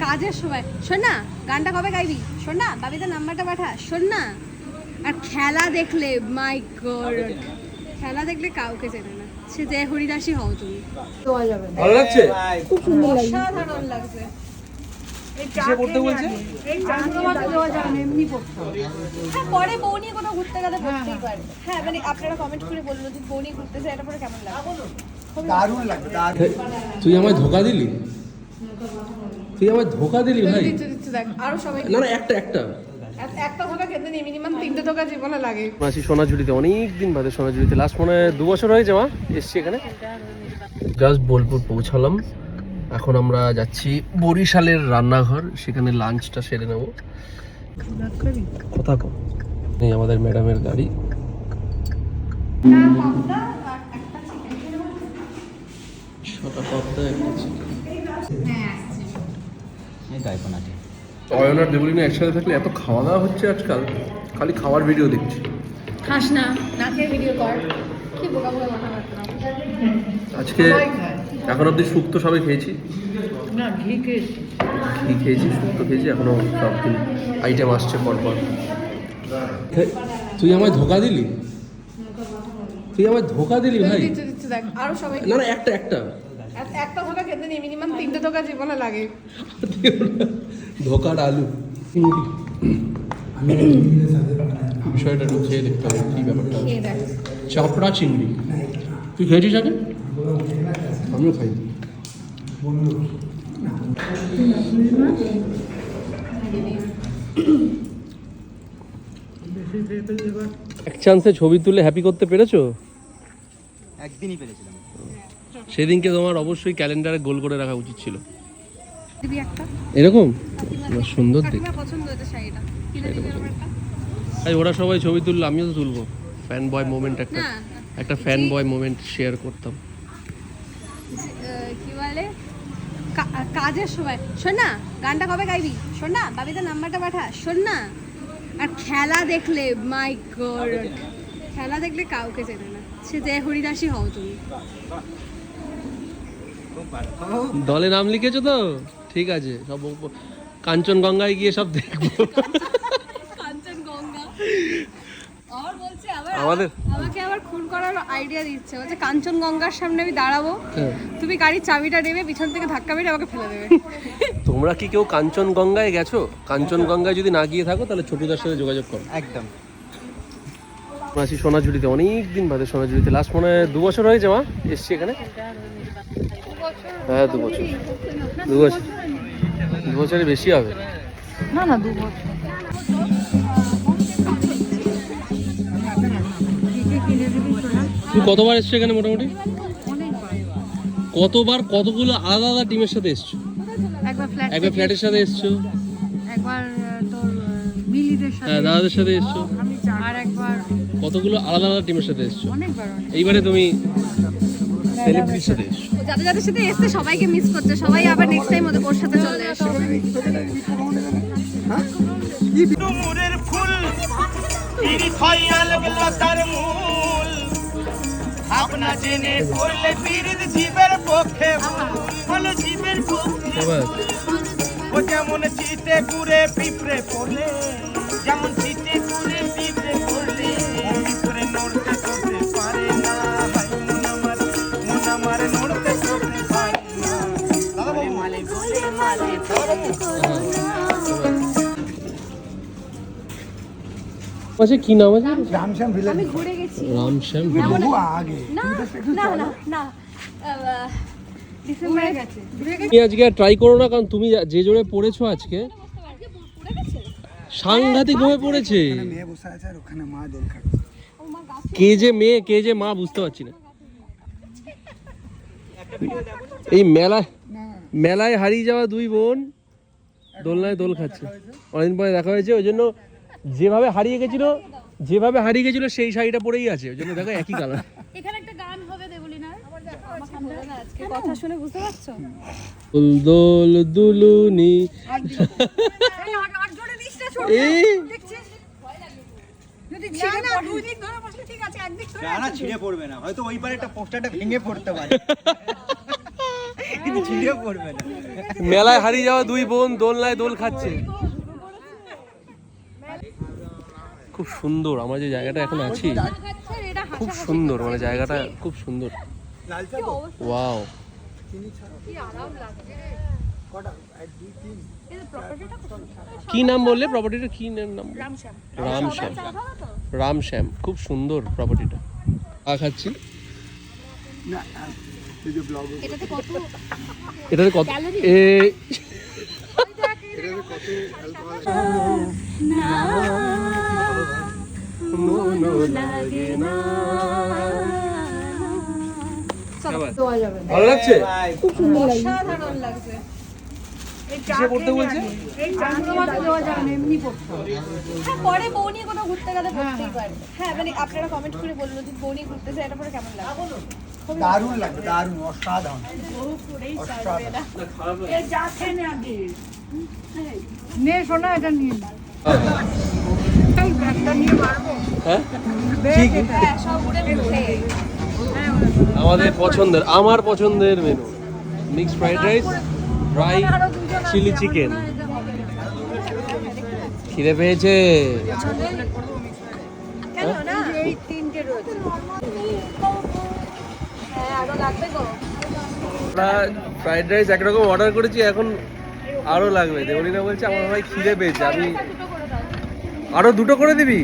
কাজের সময় শোন না, গানটা কবে গাইবি? শোন না, বাবিদের নাম্বারটা পাঠা, শোন না। আর খেলা দেখলে মাই গড, খেলা দেখলে কাউকে চেনে না, সে যে হরিদাসী হও তুমি। ভালো লাগছে? খুব সুন্দর লাগছে, অসাধারণ লাগছে। কিসে পড়তে বলছে? হ্যাঁ, পরে বউ নিয়ে কোথাও ঘুরতে গেলে পড়তেই পারে। হ্যাঁ, মানে আপনারা কমেন্ট করে বললো যে বউ নিয়ে ঘুরতে যায়, এটা পরে কেমন লাগে? দারুণ লাগবে, দারুণ। তুই আমায় ধোকা দিলি, তুই আমায় ধোকা দিলি ভাই। দিচ্ছে দেখ, আরো সবাই না না, একটা একটা ধোকা খেতে নেই, মিনিমাম 3টে ধোকা জীবনে লাগে। আছি সোনাঝুরিতে, অনেক দিন বাদে সোনাঝুরিতে, লাস্ট মনে হয় 2 বছর হয়েছে মা এসছি এখানে। জাস্ট বোলপুর পৌঁছালাম, এখন আমরা যাচ্ছি বরিশালের রান্নাঘর, সেখানে লাঞ্চটা সেরে নেবো। কথা কো এই আমাদের ম্যাডামের গাড়ি। ছোট পাবদা একটা চিকেন। অয়নার দেবলিনা একসাথে থাকলে এত খাওয়া দাওয়া হচ্ছে আজকাল, খালি খাওয়ার ভিডিও দেখছি। খাস না, না খেয়ে ভিডিও কর, কি বোকা বোকা কথাবার্তা। আজকে এখন অব্দি শুক্তো সবে খেয়েছি, না ঘি খেয়েছি। ঘি খেয়েছি, শুক্তো খেয়েছি, এখনো সব দিন আইটেম আসছে পরপর। তুই আমায় ধোকা দিলি, তুই আমায় ধোকা দিলি ভাই। দিচ্ছে দেখ, আরো সবাই না না, একটা একটা ধোকা খেতে নেই, মিনিমাম 3টে ধোকা জীবনে লাগে। ধোকার আলু বিষয়টা একটু খেয়ে দেখতে হবে কি ব্যাপারটা। খেয়ে দেখ। চাপড়া চিংড়ি তুই খেয়েছিস আগে? আমিও খাই। এক চান্সে ছবি তুলে হ্যাপি করতে পেরেছো? একদিনই পেরেছিলাম। সেদিনকে তোমার অবশ্যই ক্যালেন্ডারে গোল করে রাখা উচিত ছিল। দিবি একটা? এরকম সুন্দর দেখ। কাকিমার পছন্দ হয়েছে শাড়িটা, কিনে দিবি আমার একটা? তাই ওরা সবাই ছবি তুললো, আমিও তো তুলবো। ফ্যান বয় মোমেন্ট, না, একটা ফ্যান বয় মোমেন্ট শেয়ার করতাম। কি বলে, কাজের সময় শোন না, গানটা কবে গাইবি? শোন না, বাবিদের নাম্বারটা পাঠা, শোন না। আর খেলা দেখলে মাই গড, খেলা দেখলে কাউকে চেনে না, সে যে হরিদাসী হও তুমি। দলে নাম লিখেছো তো? ঠিক আছে, সব কাঞ্চনগঙ্গায় গিয়ে সব দেখবো। কাঞ্চনগঙ্গা আর বলছে আমাদের আমাকে আবার খুন করার আইডিয়া দিচ্ছে, বলছে কাঞ্চনগঙ্গার সামনে আমি দাঁড়াবো, হ্যাঁ। তুমি গাড়ির চাবিটা নেবে, পিছন থেকে ধাক্কা মেরে আমাকে ফেলে দেবে। তোমরা কি কেউ কাঞ্চনগঙ্গায় গেছো? কাঞ্চনগঙ্গায় যদি না গিয়ে থাকো তাহলে ছোটুদার সাথে যোগাযোগ করো। একদম। আছি সোনাঝুরিতে, অনেক দিন বাদে সোনাঝুরিতে, লাস্ট মনে হয় 2 বছর হয়েছে মা এসছি এখানে। হ্যাঁ 2 বছর, 2 বছরের বেশি হবে। না না 2 বছর। তুই কতবার এসছো এখানে মোটামুটি? কতবার, কতগুলো আলাদা আলাদা টিমের সাথে এসছো? একবার ফ্ল্যাটের সাথে এসছো, একবার তোর মিলিদের সাথে, হ্যাঁ দাদাদের সাথে এসছো, আর একবার কতগুলো আলাদা আলাদা টিমের সাথে এসছো। অনেকবার। এইবারে তুমি সেলিব্রিটির সাথে এসছো। যাদের যাদের সাথে এসছে সবাইকে মিস করছে, সবাই আবার নেক্সট টাইম ওর সাথে চলে আসে। ডুমুরের ফুল পীড়িত হইয়া লাগল তার মূল, আপনা জেনে করলে পীড়িত জীবের পক্ষে ভুল, জীবের পক্ষে। এবার ও যেমন চিতে কুড়ে পিঁপড়ে পড়লে, যেমন চিতে কুড়ে পিঁপড়ে পড়লে, পিঁপড়ে নড়তে করতে পারে না, হাই মন আমার নড়তে করতে পারে না। দাদা মালে বলে মালে আচ্ছা কি নাম আছে? রামশ্যাম ভিলেজ। আমি ঘুরে গেছি। রামশ্যাম বহু আগে। না না না না, ডিসেম্বরে গেছে, ঘুরে গেছি। তুমি আজকে ট্রাই করো না, কারণ তুমি যে জোরে পড়েছো আজকে সাংঘাতিক ভাবে পড়েছে। এখানে মেয়ে বসে আছে আর ওখানে মা দোল খাচ্ছে। কে যে মেয়ে কে যে মা বুঝতে পারছি না। এই মেলায় হারিয়ে যাওয়া 2 বোন দোলনায় দোল খাচ্ছে, অনেকদিন পরে দেখা হয়েছে। ওই জন্য যেভাবে হারিয়ে গেছিল সেই শাড়িটা পরেই আছে, ওই জন্য দেখো একই কালার। এখানে একটা গান হবে দেবলিনার, আজকে কথা শুনে বুঝতে পারছো? দোল দোল দুলুনি এই না ছিঁড়ে পড়বে না, হয়তো ওই পারে একটা পোস্টারটা ভেঙে পড়তে পারে। কিন্তু ছিঁড়ে পড়বে না। মেলায় হারিয়ে যাওয়া দুই বোন দোলনায় দোল খাচ্ছে। খুব সুন্দর, আমরা যে জায়গাটা এখন আছি খুব সুন্দর, মানে জায়গাটা খুব সুন্দর। লাল চা তো? ওয়াও, কি নাম বললে প্রপার্টিটা, কি নাম? রামশ্যাম। রামশ্যাম, খুব সুন্দর প্রপার্টিটা। খাচ্ছি না, এই যে ব্লগ এটাতে কত এটাতে কত Calorie? ভালো লাগছে? অসাধারণ লাগছে। কিসে পড়তে বলছে? হ্যাঁ, পরে বউ নিয়ে কোথাও ঘুরতে গেলে পড়তেই পারে। হ্যাঁ, মানে আপনারা কমেন্ট করে বলুন যদি বউ নিয়ে ঘুরতে যায় এটা পরে কেমন লাগবে। দারুণ লাগবে, দারুণ, অসাধারণ। নে শোনা এটা নিয়ে নে। হ্যাঁ, হ্যাঁ, সব উড়ে উঠে। আমাদের পছন্দের, আমার পছন্দের menu mixed fried rice, dry chilli chicken. খিদে পেয়েছে। কেন না? এই তিনটে রয়েছে। হ্যাঁ, আরো লাগবে গো। আমরা ফ্রাইড রাইস একরকম অর্ডার করেছি, এখন আরো লাগবে। দেবলীনা বলছে আমার ভাই খিদে পেয়েছে, আমি আরো দুটো করে দিবি।